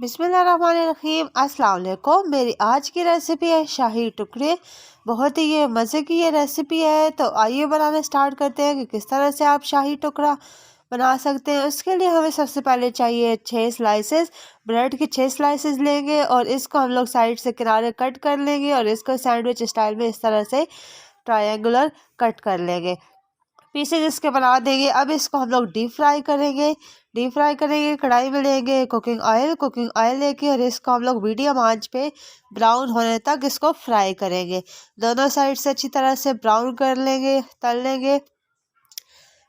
बिस्मिल्लाहिर्रहमानिर्रहीम। अस्सलाम वालेकुम। मेरी आज की रेसिपी है शाही टुकड़े। बहुत ही ये मज़े की ये रेसिपी है। तो आइए बनाना स्टार्ट करते हैं कि किस तरह से आप शाही टुकड़ा बना सकते हैं। उसके लिए हमें सबसे पहले चाहिए 6 स्लाइसेस ब्रेड के। 6 स्लाइसेस लेंगे और इसको हम लोग साइड से किनारे कट कर लेंगे और इसको सैंडविच स्टाइल में इस तरह से ट्रायंगुलर कट कर लेंगे, पीसेज इसके बना देंगे। अब इसको हम लोग डीप फ्राई करेंगे। कढ़ाई में लेंगे कुकिंग ऑयल लेके और इसको हम लोग मीडियम आंच पे ब्राउन होने तक इसको फ्राई करेंगे। दोनों साइड से अच्छी तरह से ब्राउन कर लेंगे, तल लेंगे।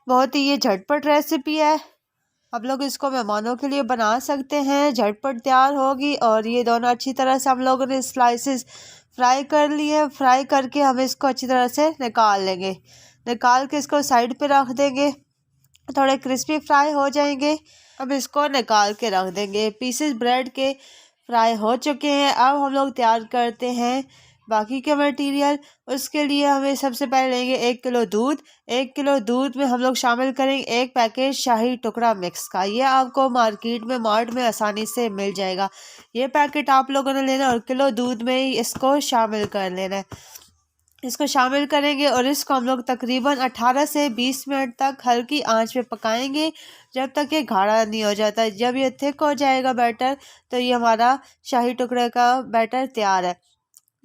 बहुत ही ये झटपट रेसिपी है। आप लोग इसको मेहमानों के लिए बना सकते हैं, झटपट तैयार होगी। और ये दोनों अच्छी तरह से हम लोगों ने स्लाइसेस फ्राई कर लिए। फ्राई करके हम इसको अच्छी तरह से निकाल लेंगे। निकाल के इसको साइड पे रख देंगे, थोड़े क्रिस्पी फ्राई हो जाएंगे। अब इसको निकाल के रख देंगे। पीसेस ब्रेड के फ्राई हो चुके हैं। अब हम लोग तैयार करते हैं बाकी के मटेरियल। उसके लिए हमें सबसे पहले लेंगे 1 किलो दूध। 1 किलो दूध में हम लोग शामिल करेंगे 1 पैकेट शाही टुकड़ा मिक्स का। ये आपको मार्केट में मार्ट में आसानी से मिल जाएगा। ये पैकेट आप लोगों ने लेना और किलो दूध में ही इसको शामिल कर लेना है। इसको शामिल करेंगे और इसको हम लोग तकरीबन 18 से 20 मिनट तक हल्की आंच पे पकाएंगे, जब तक ये गाढ़ा नहीं हो जाता। जब ये थिक हो जाएगा बैटर, तो ये हमारा शाही टुकड़े का बैटर तैयार है।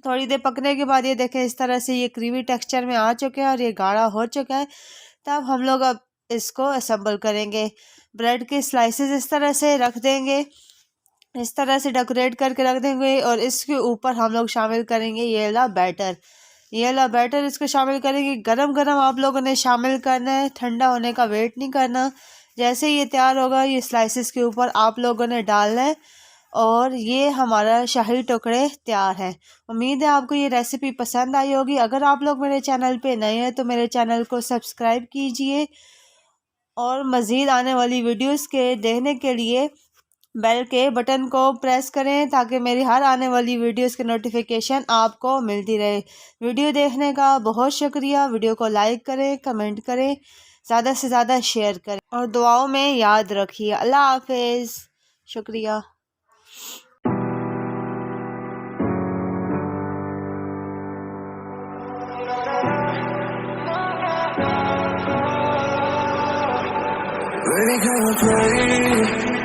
थोड़ी देर पकने के बाद ये देखें इस तरह से ये क्रीमी टेक्सचर में आ चुके हैं और ये गाढ़ा हो चुका है। तब हम लोग अब इसको असेंबल करेंगे। ब्रेड के स्लाइसेस इस तरह से रख देंगे, इस तरह से डेकोरेट करके रख देंगे और इसके ऊपर हम लोग शामिल करेंगे ये वाला बैटर। इसको शामिल करेंगे। गरम गरम आप लोगों ने शामिल करना है, ठंडा होने का वेट नहीं करना। जैसे ये तैयार होगा ये स्लाइसेस के ऊपर आप लोगों ने डालना है और ये हमारा शाही टुकड़े तैयार है। उम्मीद है आपको ये रेसिपी पसंद आई होगी। अगर आप लोग मेरे चैनल पे नए हैं तो मेरे चैनल को सब्सक्राइब कीजिए और मज़ीद आने वाली वीडियोस के देखने के लिए बेल के बटन को प्रेस करें, ताकि मेरी हर आने वाली वीडियोस की नोटिफिकेशन आपको मिलती रहे। वीडियो देखने का बहुत शुक्रिया। वीडियो को लाइक करें, कमेंट करें, ज़्यादा से ज़्यादा शेयर करें और दुआओं में याद रखिए। अल्लाह हाफिज़। शुक्रिया। Baby, can we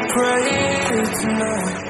pray tonight?